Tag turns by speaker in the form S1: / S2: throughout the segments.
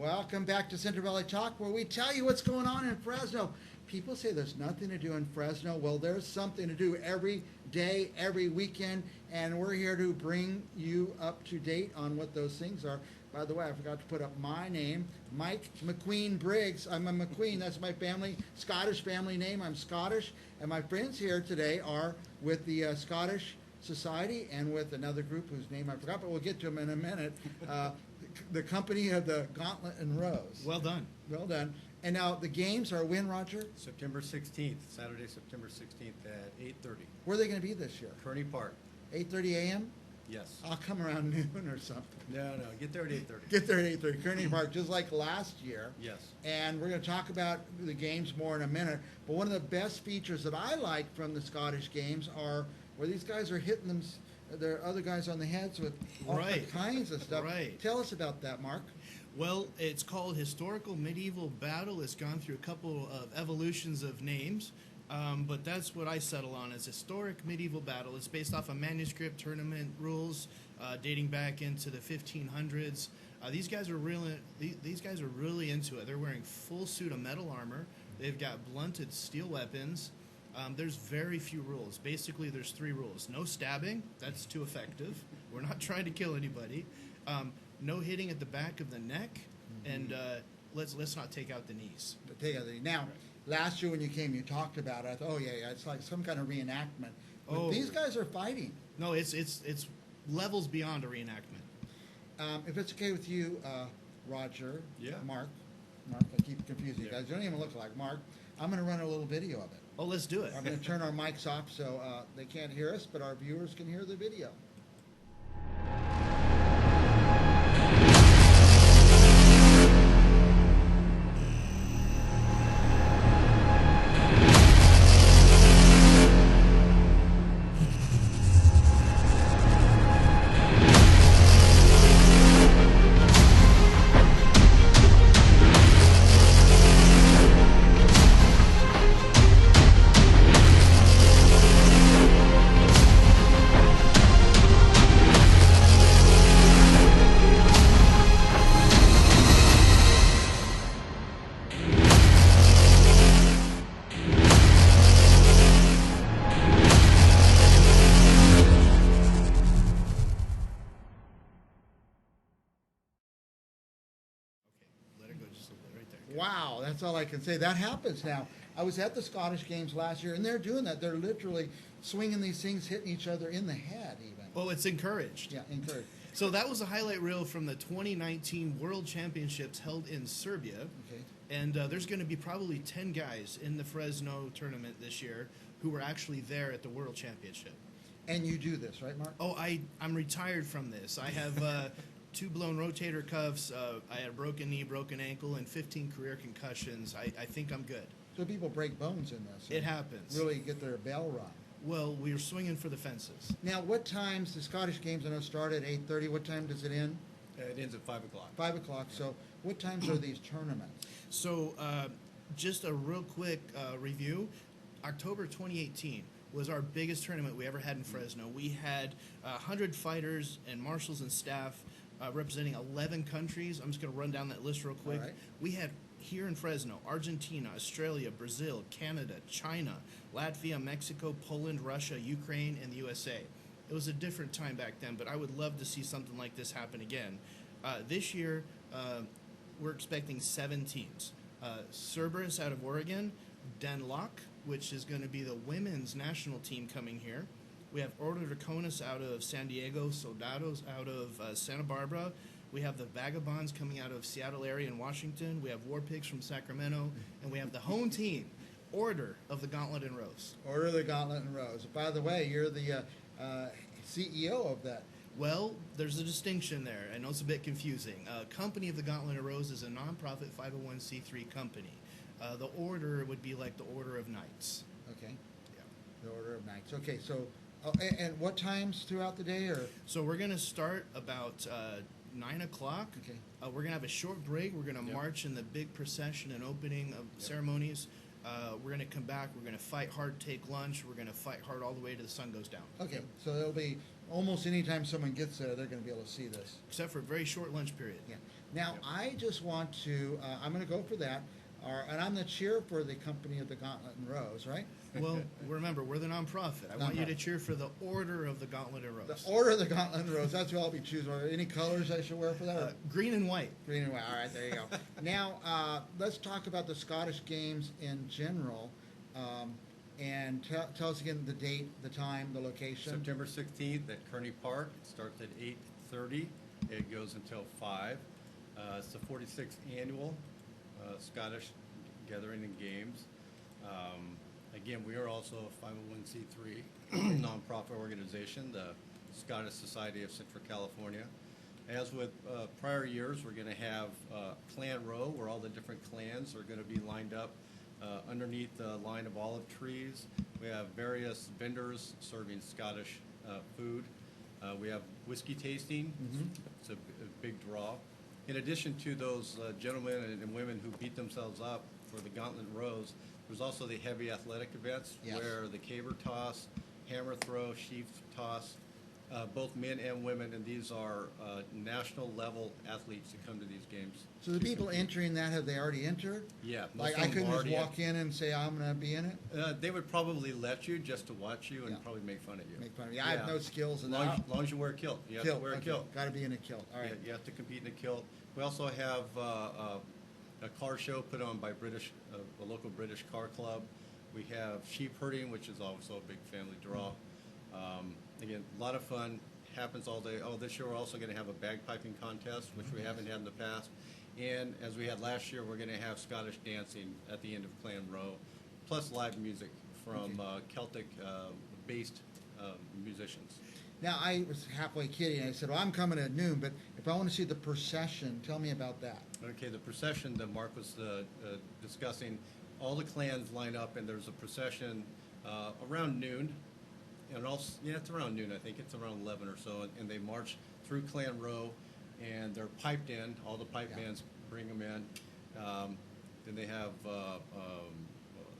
S1: Welcome back to Central Valley Talk, where we tell you what's going on in Fresno. People say there's nothing to do in Fresno. Well, there's something to do every day, every weekend, and we're here to bring you up to date on what those things are. By the way, I forgot to put up my name, Mike McQueen Briggs. I'm a McQueen. That's my family, Scottish family name. I'm Scottish, and my friends here today are with the Scottish Society and with another group whose name I forgot, but we'll get to them in a minute. The company of the Gauntlet and Rose.
S2: Well done.
S1: Well done. And now the games are when, Roger?
S3: September 16th, Saturday, September 16th at 8:30.
S1: Where are they going to be this year?
S3: Kearney Park.
S1: 8:30 a.m.?
S3: Yes.
S1: I'll come around noon or something.
S3: No, get there at 8:30.
S1: Get there at 8:30. Kearney Park, just like last year.
S3: Yes.
S1: And we're going to talk about the games more in a minute. But one of the best features that I like from the Scottish games are where these guys are hitting them, their other guys on the heads with all kinds of stuff.
S2: Right.
S1: Tell us about that, Mark.
S2: Well, it's called Historical Medieval Battle. It's gone through a couple of evolutions of names, but that's what I settle on as Historic Medieval Battle. It's based off of manuscript tournament rules dating back into the 1500s. These guys are really into it. They're wearing full suit of metal armor. They've got blunted steel weapons. There's very few rules. Basically, there's 3 rules. No stabbing. That's too effective. We're not trying to kill anybody. No hitting at the back of the neck. And let's not take out the knees.
S1: Now, last year when you came, you talked about it. I thought, oh, yeah, it's like some kind of reenactment. But these guys are fighting.
S2: No, it's levels beyond a reenactment.
S1: If it's okay with you, Roger,
S3: Yeah.
S1: Mark, I keep confusing you guys. You don't even look like Mark. I'm going to run a little video of it.
S2: Oh, let's do it.
S1: I'm going to turn our mics off so they can't hear us, but our viewers can hear the video. Wow, that's all I can say. That happens now. I was at the Scottish Games last year, and they're doing that. They're literally swinging these things, hitting each other in the head even.
S2: Well, it's encouraged.
S1: Yeah, encouraged.
S2: So that was a highlight reel from the 2019 World Championships held in Serbia.
S1: Okay.
S2: And there's going to be probably 10 guys in the Fresno tournament this year who were actually there at the World Championship.
S1: And you do this, right, Mark?
S2: Oh, I'm retired from this. I have 2 blown rotator cuffs. I had a broken knee, broken ankle, and 15 career concussions. I think I'm good.
S1: So people break bones in this.
S2: It happens.
S1: Really get their bell rung.
S2: Well, we were swinging for the fences.
S1: Now, what times, the Scottish Games I know start at 8:30. What time does it end?
S3: It ends at 5 o'clock.
S1: 5 o'clock. So what times are these tournaments?
S2: So just a real quick review. October 2018 was our biggest tournament we ever had in Fresno. We had 100 fighters and marshals and staff representing 11 countries. I'm just going to run down that list real quick.
S1: All right.
S2: We had here in Fresno, Argentina, Australia, Brazil, Canada, China, Latvia, Mexico, Poland, Russia, Ukraine, and the USA. It was a different time back then, but I would love to see something like this happen again. This year, we're expecting 7 teams. Cerberus out of Oregon, Denlock, which is going to be the women's national team coming here. We have Ordo Draconis out of San Diego, Soldados out of Santa Barbara. We have the Vagabonds coming out of Seattle area and Washington. We have War Pigs from Sacramento. And we have the home team, Order of the Gauntlet and Rose.
S1: Order of the Gauntlet and Rose. By the way, you're the CEO of that.
S2: Well, there's a distinction there. I know it's a bit confusing. Company of the Gauntlet and Rose is a nonprofit 501c3 company. The order would be like the Order of Knights.
S1: Okay.
S2: Yeah.
S1: The Order of Knights. Okay, so, and what times throughout the day? Or
S2: So we're going to start about 9 o'clock.
S1: Okay.
S2: We're going to have a short break. We're going to march in the big procession and opening of ceremonies. We're going to come back. We're going to fight hard, take lunch. We're going to fight hard all the way to the sun goes down.
S1: Okay, so it'll be almost anytime someone gets there, they're going to be able to see this.
S2: except for a very short lunch period.
S1: Yeah. Now,
S3: Yep.
S1: I just want to, I'm going to go for that. And I'm the cheer for the company of the Gauntlet and Rose, right?
S2: Well, remember, we're the nonprofit. I want you to
S1: Nonprofit.
S2: cheer for the Order of the Gauntlet and Rose.
S1: The Order of the Gauntlet and Rose. That's what I'll be choosing. Any colors I should wear for that? Or
S2: Green and white.
S1: green and white. All right, there you go. Now, let's talk about the Scottish Games in general. And tell us again the date, the time, the location.
S3: September 16th at Kearney Park. It starts at 8:30. It goes until 5. It's the 46th annual Scottish Gathering and Games. Again, we are also a 501c3 nonprofit organization, the Scottish Society of Central California. As with prior years, we're going to have Clan Row, where all the different clans are going to be lined up underneath the line of olive trees. We have various vendors serving Scottish food. We have whiskey tasting. It's a big draw. In addition to those gentlemen and women who beat themselves up for the Gauntlet Rose, there's also the heavy athletic events
S1: Yes.
S3: where the caber toss, hammer throw, sheaf toss, both men and women, and these are national level athletes that come to these games.
S1: So the people entering that, have they already entered?
S3: Yeah,
S1: Like
S3: most
S1: I
S3: of them
S1: couldn't just
S3: already-
S1: walk in and say I'm going to be in it.
S3: They would probably let you just to watch you and
S1: Yeah.
S3: probably make fun of you.
S1: Make fun of me. I have no skills in
S3: Long,
S1: that.
S3: long as you wear a kilt. You have to wear a kilt.
S1: Got to be in a kilt. All right.
S3: You have to compete in a kilt. We also have a car show put on by a local British car club. We have sheep herding, which is also a big family draw. Again, a lot of fun. Happens all day. Oh, this year we're also going to have a bagpiping contest, which we haven't had in the past. And as we had last year, we're going to have Scottish dancing at the end of Clan Row, plus live music from Celtic-based musicians.
S1: Now I was halfway kidding. I said, "Well, I'm coming at noon, but if I want to see the procession, tell me about that."
S3: Okay, the procession that Mark was discussing, all the clans line up, and there's a procession around noon. And also, yeah, it's around noon, I think. It's around 11 or so. And they march through Clan Row, and they're piped in. All the pipe bands bring them in. Then they have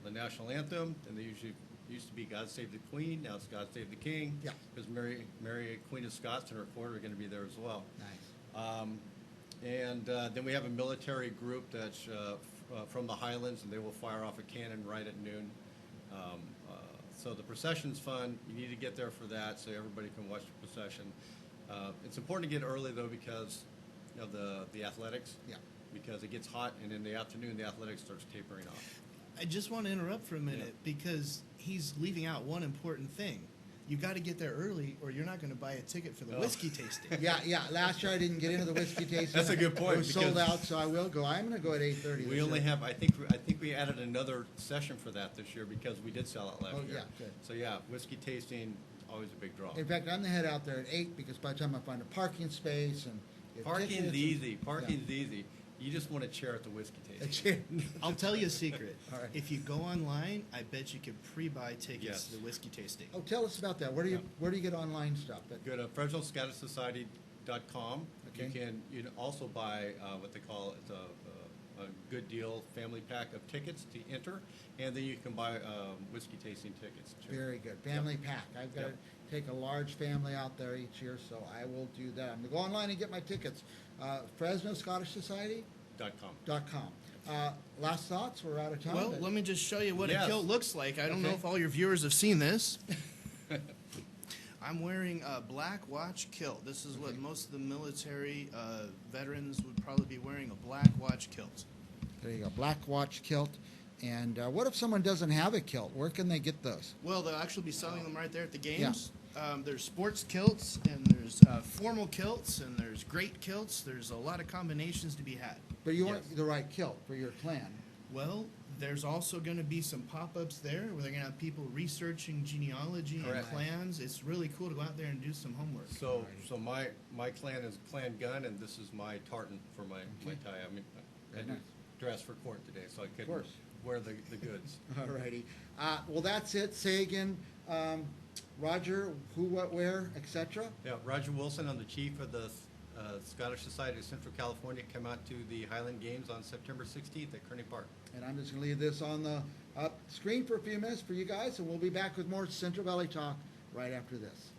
S3: the national anthem, and they used to be God Save the Queen. Now it's God Save the King.
S1: Yeah.
S3: Because Mary, Queen of Scots, and her court are going to be there as well.
S1: Nice.
S3: And then we have a military group that's from the Highlands, and they will fire off a cannon right at noon. So the procession's fun. You need to get there for that so everybody can watch the procession. It's important to get early, though, because of the athletics.
S1: Yeah.
S3: Because it gets hot, and in the afternoon, the athletics starts tapering off.
S2: I just want to interrupt for a minute because he's leaving out one important thing. You got to get there early, or you're not going to buy a ticket for the whiskey tasting.
S1: Yeah. Last year I didn't get into the whiskey tasting.
S3: That's a good point,
S1: It was sold
S3: because-
S1: out, so I will go. I'm going to go at 8:30.
S3: We only have, I think we added another session for that this year because we did sell out last year.
S1: yeah, good.
S3: So yeah, whiskey tasting, always a big draw.
S1: In fact, I'm the head out there at 8 because by the time I find a parking space and get
S3: Parking's
S1: tickets
S3: easy. Parking's easy. You just want to chair at the whiskey tasting.
S2: I'll tell you a secret.
S1: All right.
S2: If you go online, I bet you can pre-buy tickets
S3: Yes.
S2: to the whiskey tasting.
S1: Oh, tell us about that. Where do you get online stuff?
S3: Go to FresnoScottishSociety.com.
S1: Okay.
S3: You can also buy what they call a good deal family pack of tickets to enter, and then you can buy whiskey tasting tickets too.
S1: Very good. Family pack. I've got to take a large family out there each year, so I will do that. I'm going to go online and get my tickets. FresnoScottishSociety.com. Last thoughts? We're out of time.
S2: Well,
S1: but-
S2: let me just show you what
S3: Yes.
S2: a kilt looks like. I don't know
S1: Okay.
S2: if all your viewers have seen this. I'm wearing a black watch kilt. This is what
S1: Okay.
S2: most of the military veterans would probably be wearing, a black watch kilt.
S1: There you go. Black watch kilt. And what if someone doesn't have a kilt? Where can they get those?
S2: Well, they'll actually be selling them right there at the games. There's sports kilts, and there's formal kilts, and there's great kilts. There's a lot of combinations to be had.
S1: But you want
S3: Yes.
S1: the right kilt for your clan.
S2: Well, there's also going to be some pop-ups there where they're going to have people researching genealogy and
S3: Correct.
S2: clans. It's really cool to go out there and do some homework.
S3: So my clan is Clan Gun, and this is my tartan for my tie. I mean, I
S1: Very
S3: had to
S1: nice.
S3: dress for court today, so I couldn't
S1: course.
S3: wear the goods.
S1: All righty. Well, that's it. Say again, Roger, who, what, where, etc.
S3: Yeah, Roger Wilson, I'm the chief of the Scottish Society of Central California. Come out to the Highland Games on September 16th at Kearney Park.
S1: And I'm just going to leave this on the screen for a few minutes for you guys, and we'll be back with more Central Valley Talk right after this.